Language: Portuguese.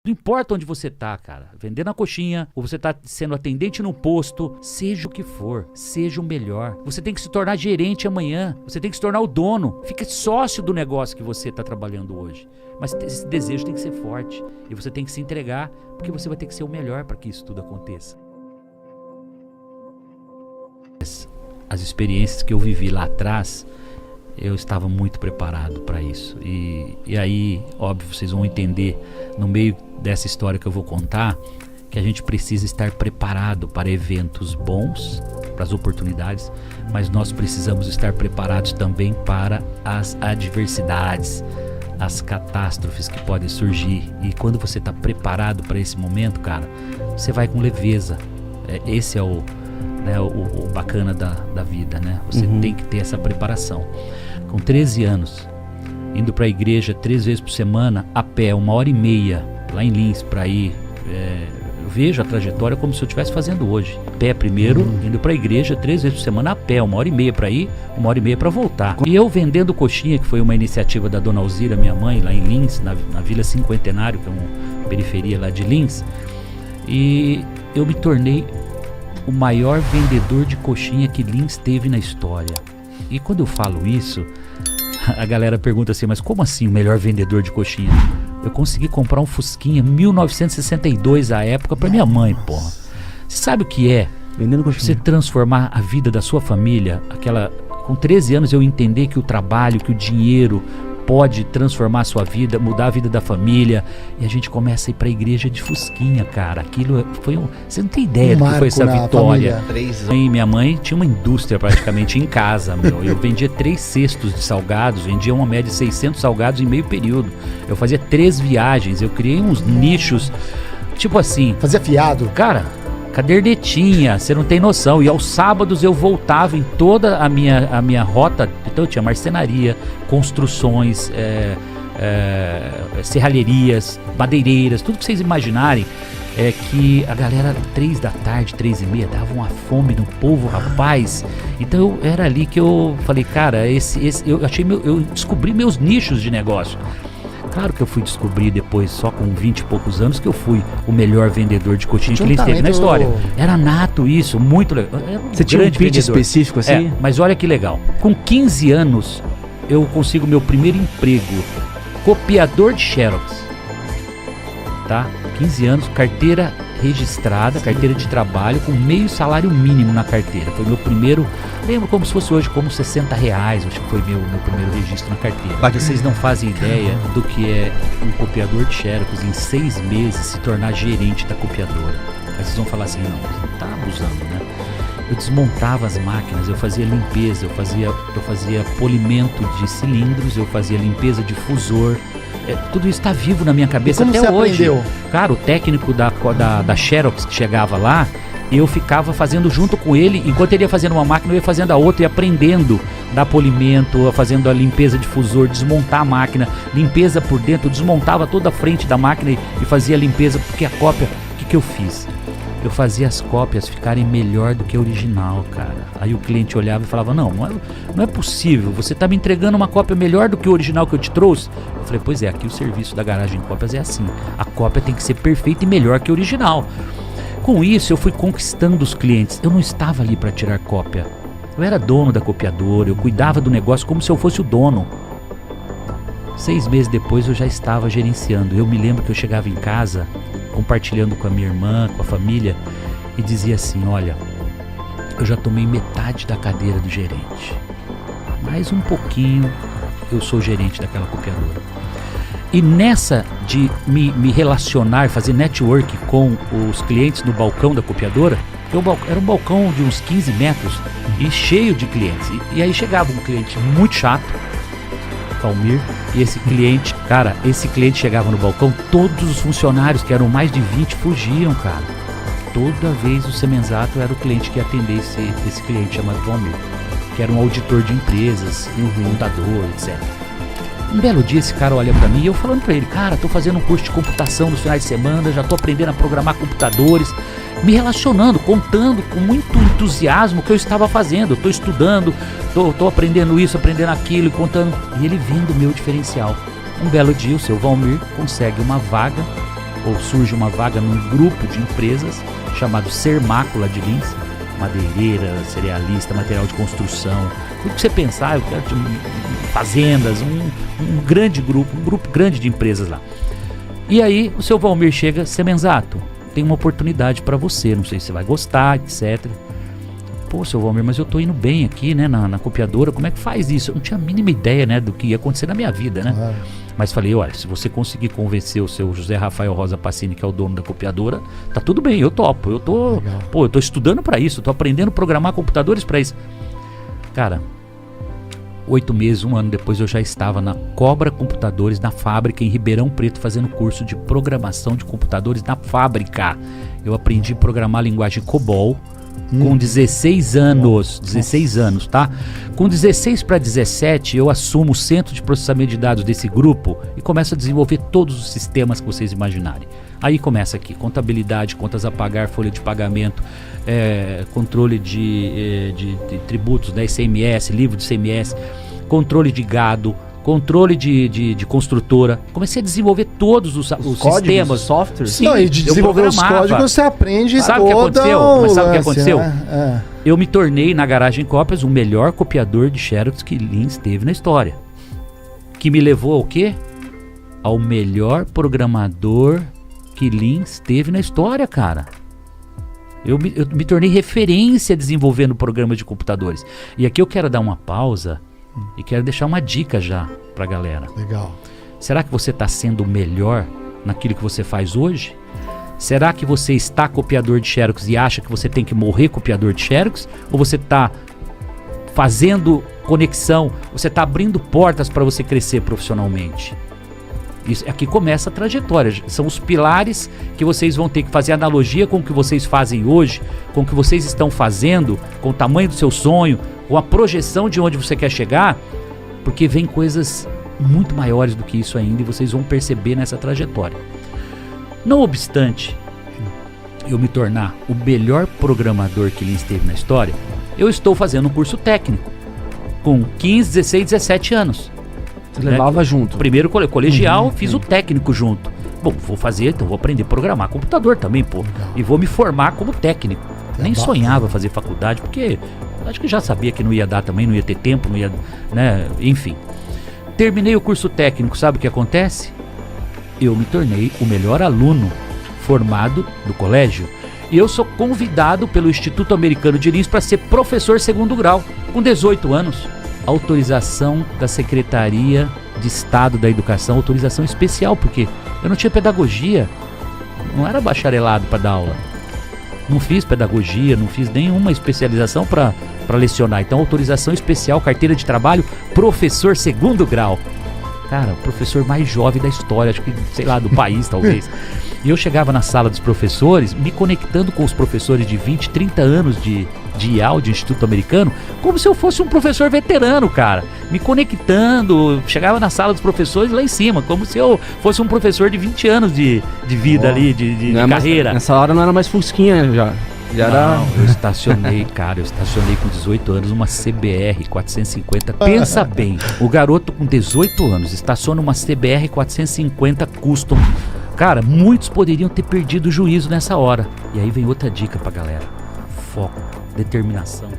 Não importa onde você tá, cara, vendendo a coxinha, ou você tá sendo atendente no posto, seja o que for, seja o melhor. Você tem que se tornar gerente amanhã, você tem que se tornar o dono, fica sócio do negócio que você tá trabalhando hoje. Mas esse desejo tem que ser forte, e você tem que se entregar, porque você vai ter que ser o melhor para que isso tudo aconteça. As experiências que eu vivi lá atrás, eu estava muito preparado para isso. E aí, óbvio, vocês vão entender no meio dessa história que eu vou contar, que a gente precisa estar preparado para eventos bons, para as oportunidades, mas nós precisamos estar preparados também para as adversidades, as catástrofes que podem surgir. E quando você está preparado para esse momento, cara, você vai com leveza. Esse é o bacana da vida, né? Você tem que ter essa preparação. Com 13 anos, indo para a igreja 3 vezes por semana, a pé, 1h30, lá em Lins, para ir. Eu vejo a trajetória como se eu estivesse fazendo hoje. Pé primeiro, indo para a igreja 3 vezes por semana, a pé, 1h30 para ir, 1h30 para voltar. E eu vendendo coxinha, que foi uma iniciativa da Dona Alzira, minha mãe, lá em Lins, na Vila Cinquentenário, que é uma periferia lá de Lins, e eu me tornei o maior vendedor de coxinha que Lins teve na história. E quando eu falo isso, a galera pergunta assim, mas como assim o melhor vendedor de coxinha? Eu consegui comprar um Fusquinha 1962 à época pra minha mãe, porra. Você sabe o que é? Vendendo coxinha. Você transformar a vida da sua família, com 13 anos eu entender que o trabalho, que o dinheiro pode transformar a sua vida, mudar a vida da família, e a gente começa a ir pra igreja de Fusquinha, cara. Aquilo foi você não tem ideia do que foi essa vitória. Minha mãe tinha uma indústria praticamente em casa, meu. Eu vendia 3 cestos de salgados, vendia uma média de 600 salgados em meio período. Eu fazia 3 viagens, eu criei uns nichos, tipo assim. Fazia fiado? Cara, cadernetinha, você não tem noção. E aos sábados eu voltava em toda a minha rota. Então eu tinha marcenaria, construções, serralherias, madeireiras, tudo que vocês imaginarem. Que a galera 3 da tarde, 3h30, dava uma fome no povo, rapaz. Então era ali que eu falei, cara, eu descobri meus nichos de negócio. Claro que eu fui descobrir depois, só com 20 e poucos anos, que eu fui o melhor vendedor de coxinha que eles teve na história. Era nato isso, muito legal. Você tinha um pitch específico assim? Mas olha que legal. Com 15 anos, eu consigo meu primeiro emprego. Copiador de Xerox. Tá? 15 anos, carteira registrada, carteira de trabalho, com meio salário mínimo na carteira. Foi meu primeiro, lembro como se fosse hoje, como R$60, acho que foi meu primeiro registro na carteira. Vocês não fazem ideia do que é um copiador de Xerox em 6 meses se tornar gerente da copiadora. Aí vocês vão falar assim, não, você tá abusando, né? Eu desmontava as máquinas, eu fazia limpeza, eu fazia polimento de cilindros, eu fazia limpeza de fusor. Tudo isso está vivo na minha cabeça até hoje. Aprendeu? Cara, o técnico da Xerox que chegava lá, eu ficava fazendo junto com ele, enquanto ele ia fazendo uma máquina, eu ia fazendo a outra, e aprendendo dar polimento, fazendo a limpeza de fusor, desmontar a máquina, limpeza por dentro, eu desmontava toda a frente da máquina e fazia a limpeza, porque a cópia, o que eu fiz? Eu fazia as cópias ficarem melhor do que a original, cara. Aí o cliente olhava e falava, não é possível, você tá me entregando uma cópia melhor do que o original que eu te trouxe? Eu falei, pois é, aqui o serviço da Garagem Cópias é assim. A cópia tem que ser perfeita e melhor que a original. Com isso, eu fui conquistando os clientes. Eu não estava ali para tirar cópia. Eu era dono da copiadora, eu cuidava do negócio como se eu fosse o dono. 6 meses depois eu já estava gerenciando. Eu me lembro que eu chegava em casa, compartilhando com a minha irmã, com a família, e dizia assim, olha, eu já tomei metade da cadeira do gerente. Mais um pouquinho, eu sou gerente daquela copiadora. E nessa de me relacionar, fazer network com os clientes no balcão da copiadora, era um balcão de uns 15 metros e cheio de clientes. E aí chegava um cliente muito chato, Valmir, e esse cliente chegava no balcão, todos os funcionários, que eram mais de 20, fugiam, cara. Toda vez o Semenzato era o cliente que ia atender esse cliente chamado Valmir, que era um auditor de empresas, um contador, etc. Um belo dia esse cara olha pra mim e eu falando pra ele, cara, tô fazendo um curso de computação nos finais de semana, já tô aprendendo a programar computadores, me relacionando, contando com muito entusiasmo o que eu estava fazendo. Eu tô estudando, tô aprendendo isso, aprendendo aquilo e contando. E ele vendo o meu diferencial. Um belo dia o seu Valmir consegue uma vaga ou surge uma vaga num grupo de empresas chamado Sermácula de Lins, madeireira, cerealista, material de construção, tudo que você pensar, eu quero fazendas, um grande grupo, um grupo grande de empresas lá. E aí o seu Valmir chega, Semenzato, tem uma oportunidade para você, não sei se você vai gostar, etc. Pô, seu Valmir, mas eu tô indo bem aqui, né, na copiadora, como é que faz isso? Eu não tinha a mínima ideia, né, do que ia acontecer na minha vida, né? Claro. Mas falei, olha, se você conseguir convencer o seu José Rafael Rosa Pacini, que é o dono da copiadora, tá tudo bem, eu topo. Eu tô estudando para isso, eu tô aprendendo a programar computadores para isso. Cara, 8 meses, 1 ano depois eu já estava na Cobra Computadores, na fábrica em Ribeirão Preto, fazendo curso de programação de computadores na fábrica. Eu aprendi a programar a linguagem COBOL com 16 anos, 16 anos, tá? Com 16 para 17 eu assumo o centro de processamento de dados desse grupo e começo a desenvolver todos os sistemas que vocês imaginarem. Aí começa aqui, contabilidade, contas a pagar, folha de pagamento, controle de tributos, né, ICMS, livro de ICMS, controle de gado, controle de construtora. Comecei a desenvolver todos os códigos, sistemas, softwares. Sim, e de desenvolver os códigos você aprende. Sabe o que aconteceu? Mas sabe o que aconteceu? Né? Eu me tornei na Garagem Cópias o melhor copiador de Xerox que Lins teve na história. Que me levou ao quê? Ao melhor programador que Lins teve na história, cara. Eu me tornei referência desenvolvendo programas de computadores. E aqui eu quero dar uma pausa e quero deixar uma dica já pra galera. Legal. Será que você está sendo o melhor naquilo que você faz hoje? Será que você está copiador de Xerox e acha que você tem que morrer copiador de Xerox? Ou você está fazendo conexão, você está abrindo portas para você crescer profissionalmente? Isso, aqui começa a trajetória, são os pilares que vocês vão ter que fazer analogia com o que vocês fazem hoje, com o que vocês estão fazendo, com o tamanho do seu sonho, com a projeção de onde você quer chegar, porque vem coisas muito maiores do que isso ainda e vocês vão perceber nessa trajetória. Não obstante eu me tornar o melhor programador que Lins teve na história, eu estou fazendo um curso técnico com 15, 16, 17 anos. Você levava junto? Primeiro colegial, fiz o técnico junto. Bom, vou fazer, então vou aprender a programar computador também, pô. E vou me formar como técnico. Nem sonhava fazer faculdade, porque acho que já sabia que não ia dar também, não ia ter tempo, não ia, né, enfim. Terminei o curso técnico, sabe o que acontece? Eu me tornei o melhor aluno formado do colégio. E eu sou convidado pelo Instituto Americano de Lins para ser professor segundo grau, com 18 anos. Autorização da Secretaria de Estado da Educação, autorização especial, porque eu não tinha pedagogia, não era bacharelado para dar aula. Não fiz pedagogia, não fiz nenhuma especialização para lecionar. Então, autorização especial, carteira de trabalho, professor segundo grau. Cara, o professor mais jovem da história, acho que, sei lá, do país talvez. E eu chegava na sala dos professores, me conectando com os professores de 20, 30 anos de IAL, de Instituto Americano, como se eu fosse um professor veterano, cara. Me conectando, chegava na sala dos professores lá em cima, como se eu fosse um professor de 20 anos de vida ali, de carreira. Nessa hora não era mais fusquinha já. Não, eu estacionei com 18 anos uma CBR 450. Pensa bem, o garoto com 18 anos estaciona uma CBR 450 Custom. Cara, muitos poderiam ter perdido o juízo nessa hora. E aí vem outra dica pra galera: foco, determinação.